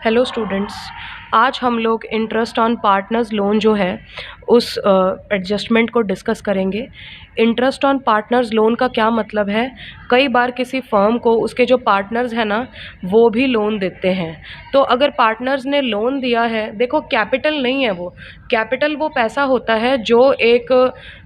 Hello students, आज हम लोग इंटरेस्ट ऑन पार्टनर्स लोन जो है उस एडजस्टमेंट को डिस्कस करेंगे। इंटरेस्ट ऑन पार्टनर्स लोन का क्या मतलब है? कई बार किसी फर्म को उसके जो पार्टनर्स हैं ना वो भी लोन देते हैं। तो अगर पार्टनर्स ने लोन दिया है, देखो कैपिटल नहीं है वो, कैपिटल वो पैसा होता है जो एक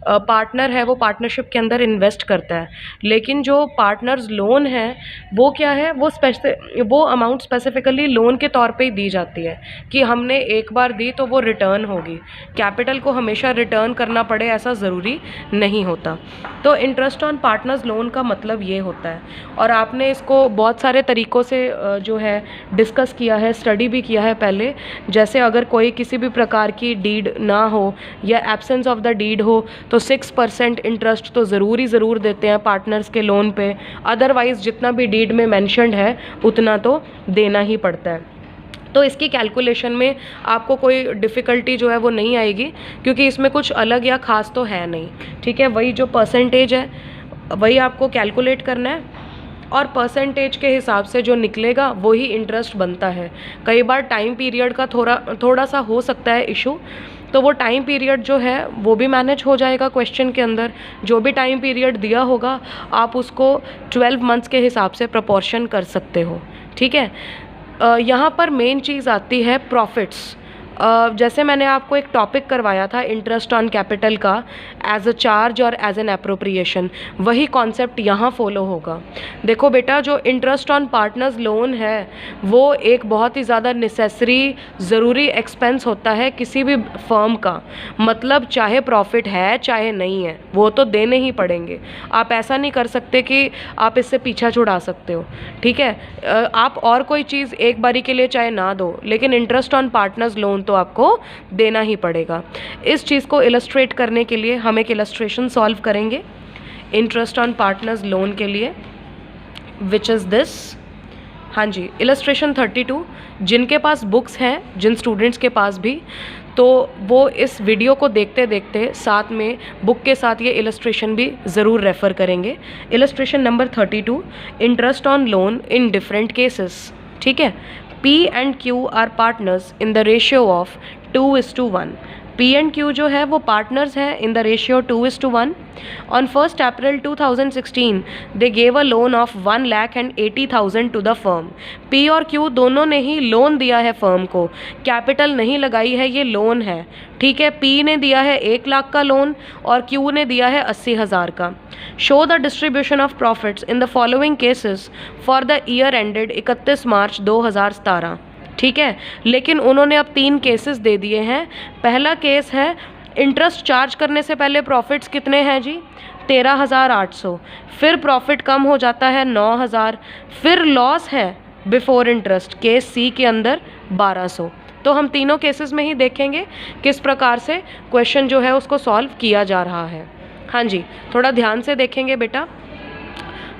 पार्टनर है वो पार्टनरशिप के अंदर इन्वेस्ट करता है। लेकिन जो पार्टनर्स लोन है वो क्या है, वो अमाउंट स्पेसिफिकली लोन के तौर पे ही दी जाती है कि हमने एक बार दी तो वो रिटर्न होगी। कैपिटल को हमेशा रिटर्न करना पड़े ऐसा ज़रूरी नहीं होता। तो इंटरेस्ट ऑन पार्टनर्स लोन का मतलब ये होता है, और आपने इसको बहुत सारे तरीक़ों से जो है डिस्कस किया है, स्टडी भी किया है पहले। जैसे अगर कोई किसी भी प्रकार की डीड ना हो या एब्सेंस ऑफ द डीड हो तो 6% इंटरेस्ट तो ज़रूर देते हैं पार्टनर्स के लोन पे। अदरवाइज़ जितना भी डीड में मेंशन्ड है उतना तो देना ही पड़ता है। तो इसकी कैलकुलेशन में आपको कोई डिफ़िकल्टी जो है वो नहीं आएगी, क्योंकि इसमें कुछ अलग या ख़ास तो है नहीं। ठीक है, वही जो परसेंटेज है वही आपको कैलकुलेट करना है, और परसेंटेज के हिसाब से जो निकलेगा वही इंटरेस्ट बनता है। कई बार टाइम पीरियड का थोड़ा सा हो सकता है इशू, तो वो टाइम पीरियड जो है वो भी मैनेज हो जाएगा क्वेश्चन के अंदर। जो भी टाइम पीरियड दिया होगा आप उसको 12 मंथ्स के हिसाब से प्रपोर्शन कर सकते हो। ठीक है, यहाँ पर मेन चीज़ आती है प्रॉफिट्स। जैसे मैंने आपको एक टॉपिक करवाया था इंटरेस्ट ऑन कैपिटल का, एज अ चार्ज और एज एन एप्रोप्रिएशन, वही कॉन्सेप्ट यहाँ फॉलो होगा। देखो बेटा, जो इंटरेस्ट ऑन पार्टनर्स लोन है वो एक बहुत ही ज़्यादा नेसेसरी ज़रूरी एक्सपेंस होता है किसी भी फर्म का। मतलब चाहे प्रॉफिट है चाहे नहीं है, वो तो देने ही पड़ेंगे। आप ऐसा नहीं कर सकते कि आप इससे पीछा छुड़ा सकते हो। ठीक है, आप और कोई चीज़ एक बारी के लिए चाहे ना दो, लेकिन इंटरेस्ट ऑन पार्टनर्स लोन तो आपको देना ही पड़ेगा। इस चीज़ को इलस्ट्रेट करने के लिए हम एक इलस्ट्रेशन सॉल्व करेंगे इंटरेस्ट ऑन पार्टनर्स लोन के लिए, विच इज़ दिस। हाँ जी, इलस्ट्रेशन 32। जिनके पास बुक्स हैं, जिन स्टूडेंट्स के पास भी, तो वो इस वीडियो को देखते देखते साथ में बुक के साथ ये इलस्ट्रेशन भी ज़रूर रेफ़र करेंगे। Illustration number 32, interest on loan in different cases. ठीक है, P and Q are partners in the ratio of 2:1। P and Q जो है वो पार्टनर्स हैं in the ratio 2:1। On 1 April 2016 they gave a loan of 1,80,000 to the firm. P और Q दोनों ने ही loan दिया है फर्म को, कैपिटल नहीं लगाई है, ये लोन है। ठीक है, P ने दिया है 1 लाख का लोन और Q ने दिया है 80,000 का। Show the distribution of profits in the following cases for the year ended 31 मार्च 2017। ठीक है, लेकिन उन्होंने अब 3 केसेस दे दिए हैं। पहला केस है, इंटरेस्ट चार्ज करने से पहले प्रॉफिट्स कितने हैं जी? 13,800। फिर प्रॉफिट कम हो जाता है 9,000। फिर लॉस है बिफोर इंटरेस्ट, केस सी के अंदर 1,200। तो हम तीनों केसेस में ही देखेंगे किस प्रकार से क्वेश्चन जो है उसको सॉल्व किया जा रहा है। हाँ जी, थोड़ा ध्यान से देखेंगे बेटा।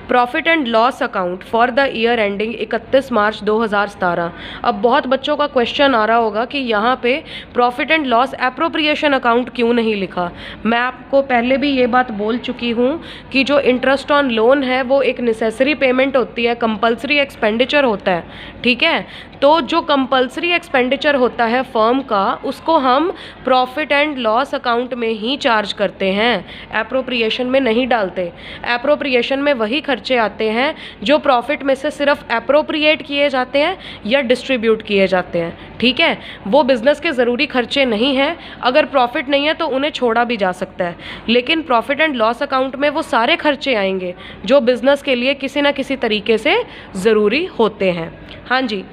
Profit and loss account for the year ending 31 मार्च 2017। अब बहुत बच्चों का क्वेश्चन आ रहा होगा कि यहाँ पे profit and loss appropriation account क्यों नहीं लिखा। मैं आपको पहले भी ये बात बोल चुकी हूँ कि जो इंटरेस्ट ऑन लोन है वो एक नेसेसरी पेमेंट होती है, कंपल्सरी एक्सपेंडिचर होता है। ठीक है, तो जो कंपल्सरी एक्सपेंडिचर होता है फर्म का, उसको हम प्रॉफिट एंड लॉस अकाउंट में ही चार्ज करते हैं, एप्रोप्रिएशन में नहीं डालते। एप्रोप्रिएशन में वही खर्चे आते हैं जो प्रॉफिट में से सिर्फ एप्रोप्रिएट किए जाते हैं या डिस्ट्रीब्यूट किए जाते हैं। ठीक है, वो बिजनेस के ज़रूरी खर्चे नहीं हैं। अगर प्रॉफिट नहीं है तो उन्हें छोड़ा भी जा सकता है, लेकिन प्रॉफिट एंड लॉस अकाउंट में वो सारे खर्चे आएंगे जो बिजनेस के लिए किसी ना किसी तरीके से ज़रूरी होते हैं। हाँ जी,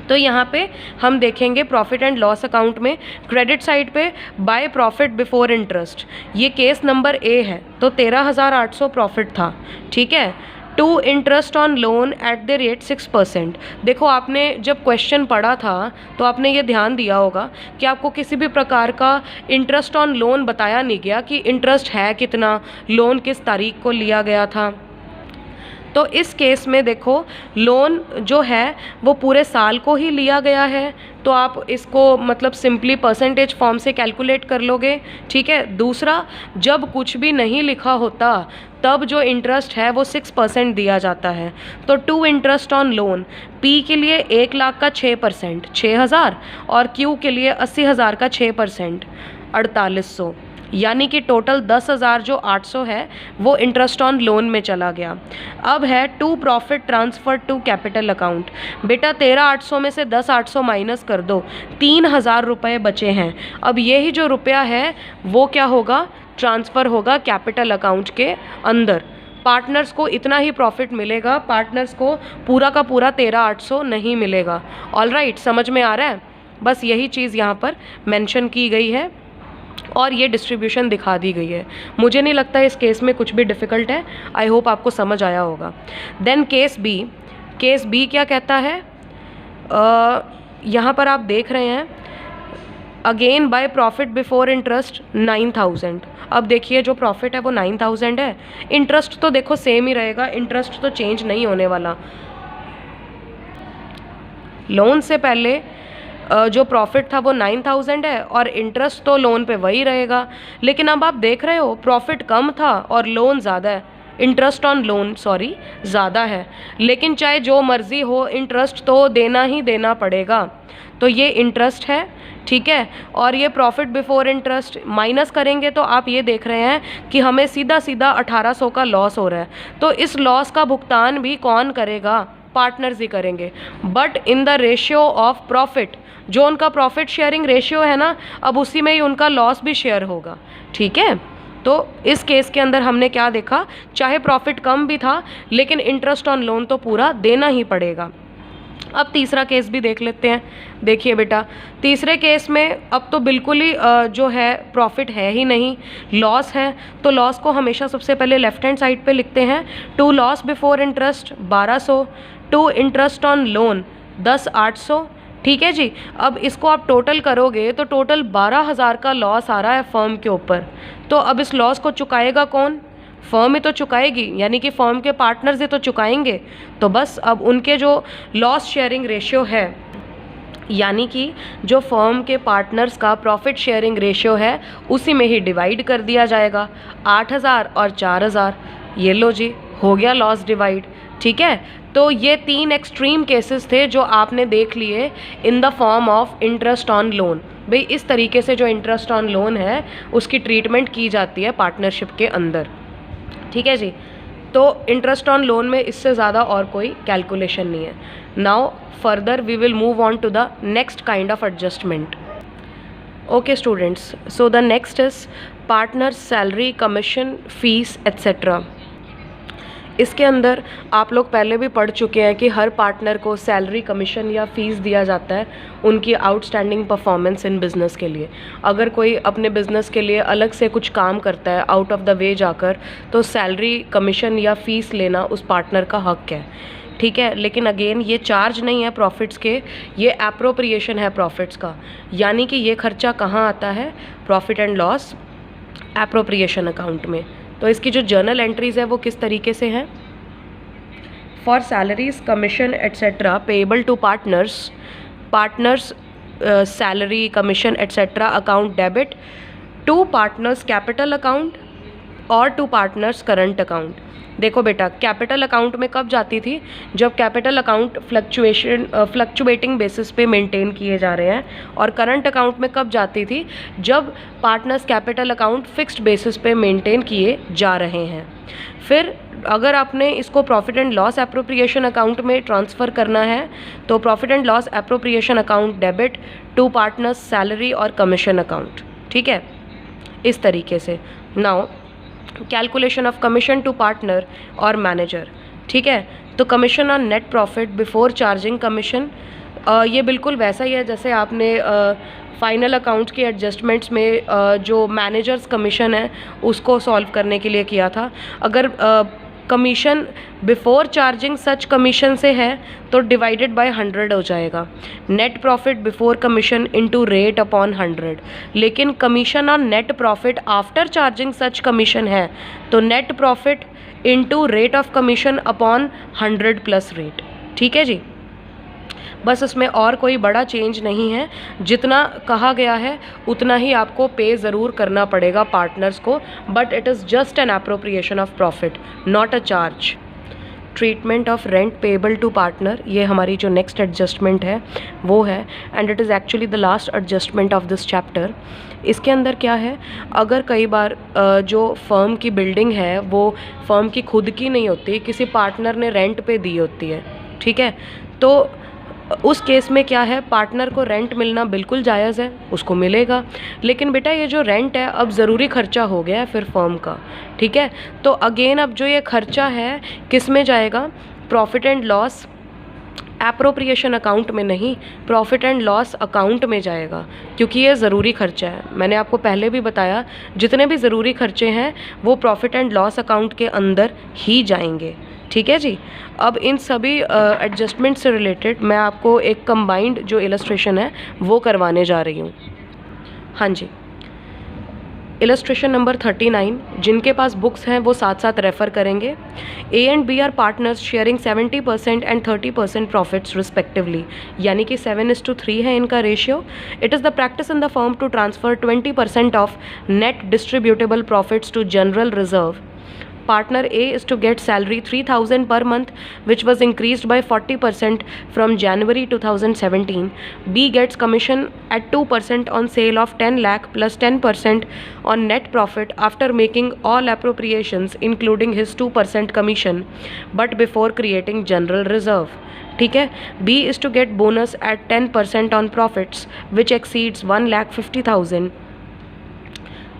तो यहाँ पे हम देखेंगे प्रॉफिट एंड लॉस अकाउंट में क्रेडिट साइड पे बाय प्रॉफिट बिफोर इंटरेस्ट, ये केस नंबर ए है। तो 13,800 प्रॉफिट था। ठीक है, to interest on loan at the rate 6%। देखो, आपने जब क्वेश्चन पढ़ा था तो आपने ये ध्यान दिया होगा कि आपको किसी भी प्रकार का इंटरेस्ट ऑन लोन बताया नहीं गया कि इंटरेस्ट है कितना, लोन किस तारीख को लिया गया था। तो इस केस में देखो, लोन जो है वो पूरे साल को ही लिया गया है। तो आप इसको मतलब सिंपली परसेंटेज फॉर्म से कैलकुलेट कर लोगे, ठीक है। दूसरा, जब कुछ भी नहीं लिखा होता तब जो इंटरेस्ट है वो 6% दिया जाता है। तो to interest on loan, P के लिए 1 लाख का 6%, 6,000, और क्यू के लिए 80,000 का 6%, 4800, यानी कि टोटल 10,000 जो 800 है वो इंटरेस्ट ऑन लोन में चला गया। अब है to profit transfer to capital account. बेटा 13,800 में से 10,800 माइनस कर दो, 3,000 रुपये बचे हैं। अब यही जो रुपया है वो क्या होगा, ट्रांसफ़र होगा कैपिटल अकाउंट के अंदर। पार्टनर्स को इतना ही प्रॉफिट मिलेगा, पार्टनर्स को पूरा का पूरा 13,800 नहीं मिलेगा। ऑल राइट, समझ में आ रहा है? बस यही चीज़ यहाँ पर मेंशन की गई है और ये डिस्ट्रीब्यूशन दिखा दी गई है। मुझे नहीं लगता इस केस में कुछ भी डिफ़िकल्ट है। आई होप आपको समझ आया होगा। देन केस बी क्या कहता है, यहाँ पर आप देख रहे हैं again bye profit before interest 9,000। अब देखिए जो प्रॉफिट है वो 9,000 है, इंटरेस्ट तो देखो सेम ही रहेगा, इंटरेस्ट तो चेंज नहीं होने वाला। लोन से पहले जो प्रॉफिट था वो 9,000 है और इंटरेस्ट तो लोन पे वही रहेगा। लेकिन अब आप देख रहे हो प्रॉफिट कम था और लोन ज़्यादा है, इंटरेस्ट ऑन लोन ज़्यादा है। लेकिन चाहे जो मर्ज़ी हो, इंटरेस्ट तो देना ही देना पड़ेगा। तो ये इंटरेस्ट है, ठीक है। और ये प्रॉफिट बिफोर इंटरेस्ट माइनस करेंगे तो आप ये देख रहे हैं कि हमें सीधा 1800 का लॉस हो रहा है। तो इस लॉस का भुगतान भी कौन करेगा, पार्टनर्स ही करेंगे, but in the ratio of profit. जो उनका प्रॉफिट शेयरिंग रेशियो है ना, अब उसी में ही उनका लॉस भी शेयर होगा, ठीक है। तो इस केस के अंदर हमने क्या देखा, चाहे प्रॉफिट कम भी था लेकिन इंटरेस्ट ऑन लोन तो पूरा देना ही पड़ेगा। अब तीसरा केस भी देख लेते हैं। देखिए बेटा, तीसरे केस में अब तो बिल्कुल ही जो है प्रॉफिट है ही नहीं, लॉस है। तो लॉस को हमेशा सबसे पहले लेफ्ट हैंड साइड पे लिखते हैं। To loss before interest 1200, to interest on loan 10,800, ठीक है जी। अब इसको आप टोटल करोगे तो टोटल 12,000 का लॉस आ रहा है फर्म के ऊपर। तो अब इस लॉस को चुकाएगा कौन, फर्म ही तो चुकाएगी, यानी कि फर्म के पार्टनर्स ही तो चुकाएंगे। तो बस अब उनके जो लॉस शेयरिंग रेशियो है, यानी कि जो फर्म के पार्टनर्स का प्रॉफिट शेयरिंग रेशियो है उसी में ही डिवाइड कर दिया जाएगा। 8,000 और 4,000, ये लो जी, हो गया लॉस डिवाइड, ठीक है। तो ये 3 एक्सट्रीम केसेस थे जो आपने देख लिए in the form of interest on loan. भाई इस तरीके से जो इंटरेस्ट ऑन लोन है उसकी ट्रीटमेंट की जाती है पार्टनरशिप के अंदर, ठीक है जी। तो इंटरेस्ट ऑन लोन में इससे ज़्यादा और कोई कैलकुलेशन नहीं है। Now further we will move on to the next kind of adjustment. Okay students, so the next is partner salary, commission, fees etcetera. इसके अंदर आप लोग पहले भी पढ़ चुके हैं कि हर पार्टनर को सैलरी, कमीशन या फ़ीस दिया जाता है उनकी आउटस्टैंडिंग परफॉर्मेंस इन बिज़नेस के लिए। अगर कोई अपने बिज़नेस के लिए अलग से कुछ काम करता है आउट ऑफ द वे जाकर, तो सैलरी, कमीशन या फ़ीस लेना उस पार्टनर का हक है, ठीक है। लेकिन अगेन ये चार्ज नहीं है प्रॉफिट्स के, ये एप्रोप्रिएशन है प्रॉफिट्स का। यानी कि ये खर्चा कहाँ आता है, profit and loss appropriation account में। तो इसकी जो जर्नल एंट्रीज़ है वो किस तरीके से हैं, for salaries, commission etcetera payable to partners salary, commission etcetera account debit to partners capital account और टू पार्टनर्स करंट अकाउंट। देखो बेटा, कैपिटल अकाउंट में कब जाती थी, जब कैपिटल अकाउंट फ्लक्चुएटिंग बेसिस पे मेंटेन किए जा रहे हैं, और करंट अकाउंट में कब जाती थी, जब partners capital account fixed basis पे मेंटेन किए जा रहे हैं। फिर अगर आपने इसको profit and loss appropriation account में ट्रांसफ़र करना है तो profit and loss appropriation account debit to partners salary और कमीशन अकाउंट, ठीक है, इस तरीके से। Now calculation of commission to partner और मैनेजर, ठीक है। तो commission on net profit before charging commission, ये बिल्कुल वैसा ही है जैसे आपने फाइनल अकाउंट के एडजस्टमेंट्स में जो मैनेजर्स कमीशन है उसको सॉल्व करने के लिए किया था। अगर कमीशन बिफोर चार्जिंग सच कमीशन से है तो डिवाइडेड बाय 100 हो जाएगा, net profit before commission into rate upon 100। लेकिन commission on net profit after charging such commission है तो net profit into rate of commission upon 100 plus rate, ठीक है जी। बस इसमें और कोई बड़ा चेंज नहीं है, जितना कहा गया है उतना ही आपको पे ज़रूर करना पड़ेगा पार्टनर्स को, but it is just an appropriation of profit, not a charge. Treatment of rent payable to partner, ये हमारी जो नेक्स्ट एडजस्टमेंट है वो है, and it is actually the last adjustment of this chapter. इसके अंदर क्या है, अगर कई बार जो फर्म की बिल्डिंग है वो फर्म की खुद की नहीं होती, किसी पार्टनर ने रेंट पे दी होती है, ठीक है, तो उस केस में क्या है, पार्टनर को रेंट मिलना बिल्कुल जायज़ है, उसको मिलेगा। लेकिन बेटा ये जो रेंट है अब ज़रूरी खर्चा हो गया है फिर फर्म का, ठीक है। तो अगेन अब जो ये खर्चा है किस में जाएगा, profit and loss appropriation account में नहीं, प्रॉफिट एंड लॉस अकाउंट में जाएगा, क्योंकि ये ज़रूरी खर्चा है। मैंने आपको पहले भी बताया जितने भी ज़रूरी खर्चे हैं वो प्रॉफिट एंड लॉस अकाउंट के अंदर ही जाएंगे, ठीक है जी। अब इन सभी एडजस्टमेंट से रिलेटेड मैं आपको एक कंबाइंड जो इलस्ट्रेशन है वो करवाने जा रही हूँ। हाँ जी, इलस्ट्रेशन नंबर 39, जिनके पास बुक्स हैं वो साथ साथ रेफ़र करेंगे। A and B are partners sharing 70% and 30% profits respectively, यानी कि 7:3 है इनका ratio. It is the practice in the firm to transfer 20% of net distributable profits to general reserve. Partner A is to get salary 3,000 per month, which was increased by 40% from January 2017. B gets commission at 2% on sale of 10 lakh plus 10% on net profit after making all appropriations including his 2% commission, but before creating general reserve. ठीक है। B is to get bonus at 10% on profits which exceeds 1,50,000.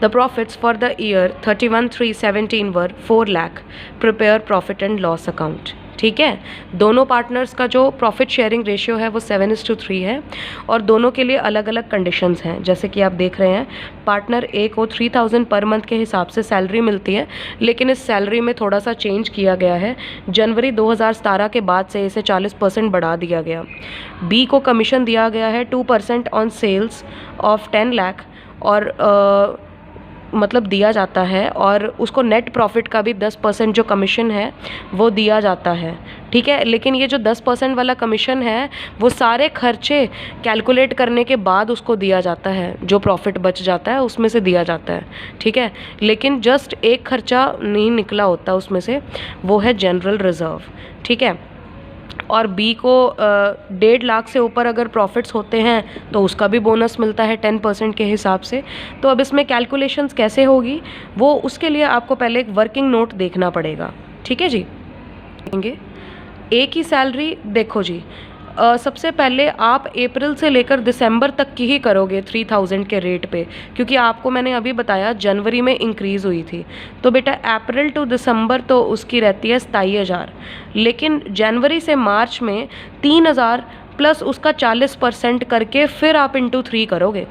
The profits for the year 31/3/17 were 4 lakh. Prepare profit and loss account. ठीक है, दोनों partners का जो profit sharing ratio है वो 7:3 है, और दोनों के लिए अलग अलग कंडीशंस हैं। जैसे कि आप देख रहे हैं, पार्टनर ए को 3,000 पर मंथ के हिसाब से सैलरी मिलती है, लेकिन इस सैलरी में थोड़ा सा चेंज किया गया है। जनवरी 2017 के बाद से इसे 40% बढ़ा दिया गया। बी को कमीशन दिया गया है 2% ऑन सेल्स ऑफ 10 लाख, और मतलब दिया जाता है, और उसको नेट प्रॉफिट का भी 10% जो कमीशन है वो दिया जाता है, ठीक है। लेकिन ये जो 10% वाला कमीशन है वो सारे खर्चे कैलकुलेट करने के बाद उसको दिया जाता है, जो प्रॉफिट बच जाता है उसमें से दिया जाता है, ठीक है। लेकिन जस्ट एक खर्चा नहीं निकला होता उसमें से, वो है जनरल रिजर्व, ठीक है। और बी को 1.5 लाख से ऊपर अगर प्रॉफिट्स होते हैं तो उसका भी बोनस मिलता है 10% के हिसाब से। तो अब इसमें कैलकुलेशंस कैसे होगी, वो उसके लिए आपको पहले एक वर्किंग नोट देखना पड़ेगा, ठीक है जी। ए की सैलरी देखो जी, सबसे पहले आप अप्रैल से लेकर दिसंबर तक की ही करोगे 3,000 के रेट पे, क्योंकि आपको मैंने अभी बताया जनवरी में इंक्रीज़ हुई थी। तो बेटा अप्रैल टू दिसंबर तो उसकी रहती है 27,000, लेकिन जनवरी से मार्च में 3,000 प्लस उसका 40% करके फिर आप इंटू 3 करोगे,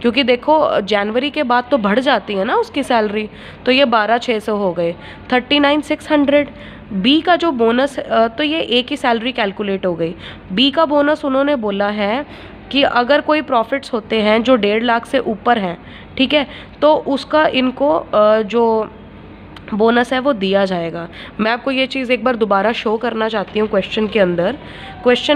क्योंकि देखो जनवरी के बाद तो बढ़ जाती है ना उसकी सैलरी। तो ये 12,600 हो गए, 39,600। बी का जो बोनस, तो ये ए की सैलरी कैलकुलेट हो गई। बी का बोनस उन्होंने बोला है कि अगर कोई प्रॉफिट्स होते हैं जो 1.5 लाख से ऊपर हैं, ठीक है, तो उसका इनको जो बोनस है वो दिया जाएगा। मैं आपको ये चीज़ एक बार दोबारा शो करना चाहती हूँ। क्वेश्चन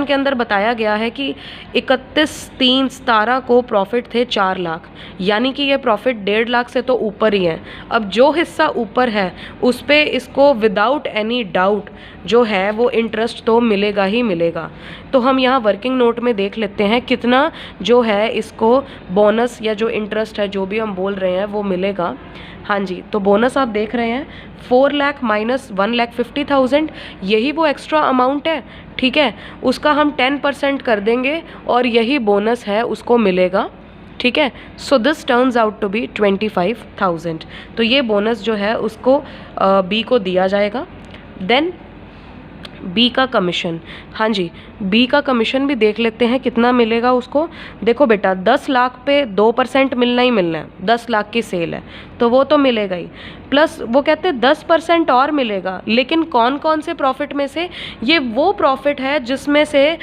के अंदर बताया गया है कि 31/3/17 को प्रॉफिट थे 4 लाख, यानी कि ये प्रॉफिट 1.5 लाख से तो ऊपर ही है। अब जो हिस्सा ऊपर है उस पे इसको विदाउट एनी डाउट जो है वो इंटरेस्ट तो मिलेगा ही मिलेगा। तो हम यहाँ वर्किंग नोट में देख लेते हैं कितना जो है इसको बोनस या जो इंटरेस्ट है, जो भी हम बोल रहे हैं, वो मिलेगा। हाँ जी, तो बोनस आप देख रहे हैं 4 लाख माइनस 1,50,000, यही वो एक्स्ट्रा अमाउंट है, ठीक है। उसका हम 10% कर देंगे और यही बोनस है उसको मिलेगा, ठीक है। So this turns out to be 25,000। तो ये बोनस जो है उसको बी को दिया जाएगा। देन बी का कमीशन, हाँ जी, बी का कमीशन भी देख लेते हैं कितना मिलेगा उसको। देखो बेटा 10 लाख पे 2% मिलना ही मिलना है, 10 लाख की सेल है तो वो तो मिलेगा ही, प्लस वो कहते हैं 10% और मिलेगा। लेकिन कौन कौन से प्रॉफिट में से, ये वो प्रॉफिट है जिसमें से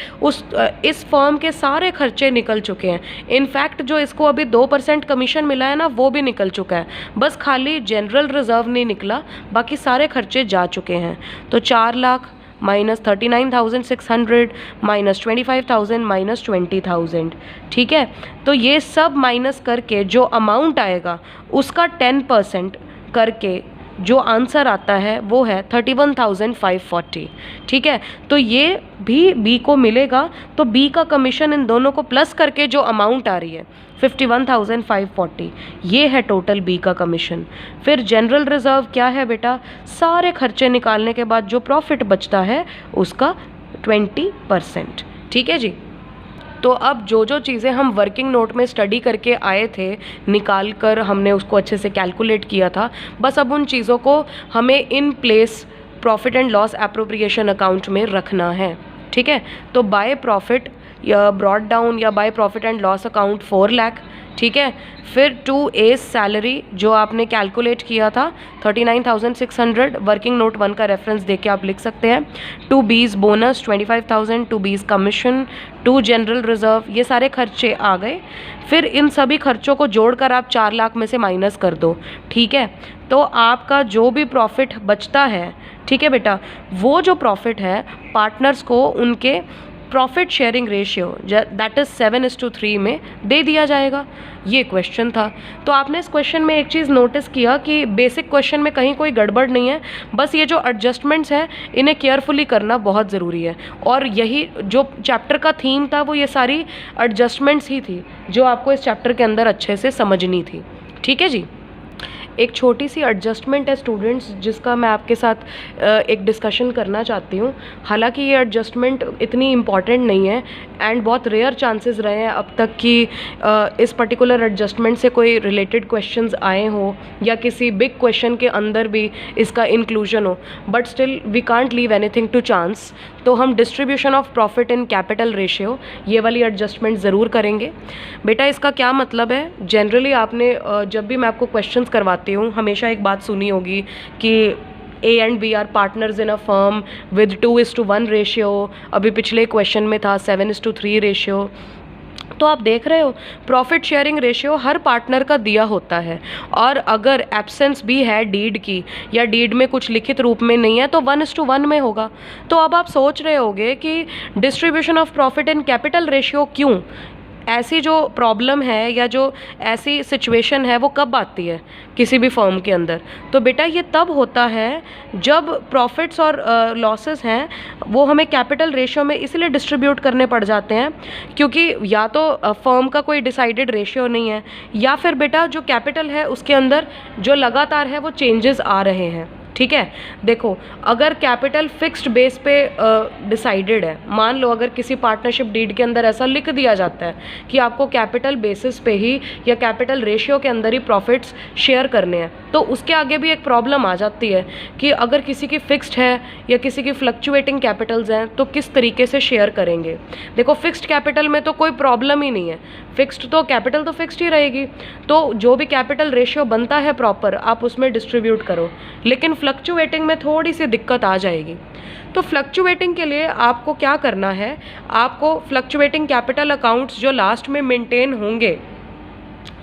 इस फर्म के सारे खर्चे निकल चुके हैं। इनफैक्ट जो इसको अभी 2% कमीशन मिला है ना, वो भी निकल चुका है, बस खाली जनरल रिजर्व नहीं निकला, बाकी सारे खर्चे जा चुके हैं। तो 4 लाख माइनस 39,600 माइनस 25,000 माइनस 20,000। ठीक है, तो ये सब माइनस करके जो अमाउंट आएगा उसका 10% करके जो आंसर आता है वो है 31,540। ठीक है, तो ये भी बी को मिलेगा। तो बी का कमीशन इन दोनों को प्लस करके जो अमाउंट आ रही है 51,540, ये है टोटल बी का कमीशन। फिर जनरल रिजर्व क्या है बेटा, सारे खर्चे निकालने के बाद जो प्रॉफिट बचता है उसका 20%। ठीक है जी। तो अब जो जो चीज़ें हम वर्किंग नोट में स्टडी करके आए थे, निकाल कर हमने उसको अच्छे से कैलकुलेट किया था, बस अब उन चीज़ों को हमें in place profit and loss appropriation account में रखना है। ठीक है, तो बाय प्रॉफिट या ब्रॉड डाउन या by profit and loss account 4 lakh. ठीक है, फिर टू ए सैलरी जो आपने कैलकुलेट किया था 39,600, वर्किंग नोट 1 का रेफरेंस देके आप लिख सकते हैं। टू बीज बोनस 25,000, टू बीज कमीशन, टू जनरल रिजर्व, ये सारे खर्चे आ गए। फिर इन सभी खर्चों को जोड़कर आप 4 लाख में से माइनस कर दो। ठीक है, तो आपका जो भी प्रॉफिट बचता है, ठीक है बेटा, वो जो प्रॉफिट है पार्टनर्स को उनके profit sharing ratio that is 7:3 में दे दिया जाएगा। ये क्वेश्चन था। तो आपने इस क्वेश्चन में एक चीज़ नोटिस किया कि बेसिक क्वेश्चन में कहीं कोई गड़बड़ नहीं है, बस ये जो एडजस्टमेंट्स हैं इन्हें केयरफुली करना बहुत ज़रूरी है। और यही जो चैप्टर का थीम था वो ये सारी एडजस्टमेंट्स ही थी जो आपको इस चैप्टर के अंदर अच्छे से समझनी थी। ठीक है जी। एक छोटी सी एडजस्टमेंट है स्टूडेंट्स जिसका मैं आपके साथ एक डिस्कशन करना चाहती हूँ। हालांकि ये एडजस्टमेंट इतनी इम्पॉर्टेंट नहीं है एंड बहुत रेयर चांसेस रहे हैं अब तक कि इस पर्टिकुलर एडजस्टमेंट से कोई रिलेटेड क्वेश्चंस आए हों या किसी बिग क्वेश्चन के अंदर भी इसका इंक्लूजन हो, but still we can't leave anything to chance. तो हम distribution of profit in capital ratio ये वाली एडजस्टमेंट ज़रूर करेंगे। बेटा इसका क्या मतलब है, जनरली आपने जब भी मैं आपको क्वेश्चंस करवाती हूँ हमेशा एक बात सुनी होगी कि A and B are partners in a firm with 2:1 ratio. अभी पिछले क्वेश्चन में था 7:3 रेशियो। तो आप देख रहे हो प्रॉफिट शेयरिंग रेशियो हर पार्टनर का दिया होता है, और अगर एब्सेंस भी है डीड की या डीड में कुछ लिखित रूप में नहीं है तो 1:1 में होगा। तो अब आप सोच रहे होगे कि distribution of profit in capital ratio क्यों, ऐसी जो प्रॉब्लम है या जो ऐसी सिचुएशन है वो कब आती है किसी भी फर्म के अंदर। तो बेटा ये तब होता है जब प्रॉफिट्स और लॉसेस हैं वो हमें कैपिटल रेशियो में इसलिए डिस्ट्रीब्यूट करने पड़ जाते हैं क्योंकि या तो फर्म का कोई डिसाइडेड रेशियो नहीं है, या फिर बेटा जो कैपिटल है उसके अंदर जो लगातार है वो चेंजेस आ रहे हैं। ठीक है, देखो अगर कैपिटल फिक्स्ड बेस पे डिसाइडेड है, मान लो अगर किसी पार्टनरशिप डीड के अंदर ऐसा लिख दिया जाता है कि आपको कैपिटल बेसिस पे ही या कैपिटल रेशियो के अंदर ही प्रॉफिट्स शेयर करने हैं, तो उसके आगे भी एक प्रॉब्लम आ जाती है कि अगर किसी की फिक्स्ड है या किसी की फ्लक्चुएटिंग कैपिटल्स हैं तो किस तरीके से शेयर करेंगे। देखो फिक्स्ड कैपिटल में तो कोई प्रॉब्लम ही नहीं है, फिक्स्ड तो कैपिटल तो फिक्स्ड ही रहेगी, तो जो भी कैपिटल रेशियो बनता है प्रॉपर आप उसमें डिस्ट्रीब्यूट करो। लेकिन फ्लक्चुएटिंग में थोड़ी सी दिक्कत आ जाएगी। तो फ्लक्चुएटिंग के लिए आपको क्या करना है, आपको फ्लक्चुएटिंग कैपिटल अकाउंट्स जो लास्ट में मेंटेन होंगे,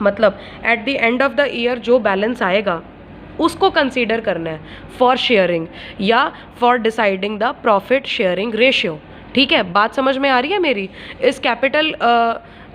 मतलब at the end of the year जो बैलेंस आएगा उसको कंसीडर करना है फॉर शेयरिंग या for deciding the profit sharing ratio. ठीक है, बात समझ में आ रही है मेरी।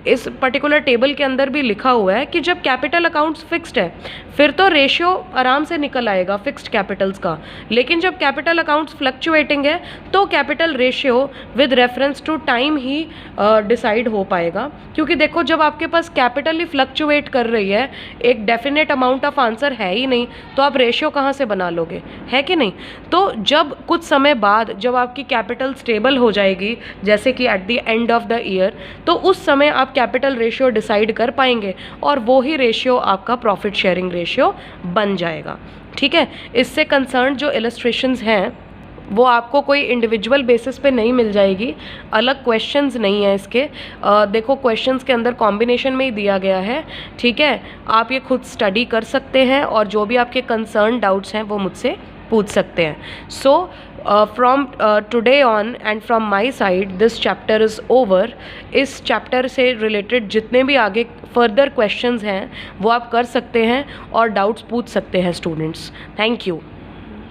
इस पर्टिकुलर टेबल के अंदर भी लिखा हुआ है कि जब कैपिटल अकाउंट्स फिक्स्ड है फिर तो रेशियो आराम से निकल आएगा फिक्स्ड कैपिटल्स का, लेकिन जब कैपिटल अकाउंट्स फ्लक्चुएटिंग है तो capital ratio with reference to time ही डिसाइड हो पाएगा। क्योंकि देखो जब आपके पास कैपिटल ही फ्लक्चुएट कर रही है, एक डेफिनेट अमाउंट ऑफ आंसर है ही नहीं, तो आप रेशियो कहाँ से बना लोगे, है कि नहीं। तो जब कुछ समय बाद जब आपकी कैपिटल स्टेबल हो जाएगी, जैसे कि at the end of the year, तो उस समय आप कैपिटल रेशियो डिसाइड कर पाएंगे और वो ही रेशियो आपका प्रॉफिट शेयरिंग रेशियो बन जाएगा। ठीक है, इससे कंसर्न जो इलस्ट्रेशंस हैं वो आपको कोई इंडिविजुअल बेसिस पे नहीं मिल जाएगी, अलग क्वेश्चंस नहीं है इसके। देखो क्वेश्चंस के अंदर कॉम्बिनेशन में ही दिया गया है। ठीक है, आप ये खुद स्टडी कर सकते हैं और जो भी आपके कंसर्न डाउट्स हैं वो मुझसे पूछ सकते हैं। सो from today on and from my side this chapter is over। इस चैप्टर से रिलेटेड जितने भी आगे फर्दर क्वेश्चंस हैं वो आप कर सकते हैं और डाउट्स पूछ सकते हैं स्टूडेंट्स। Thank you.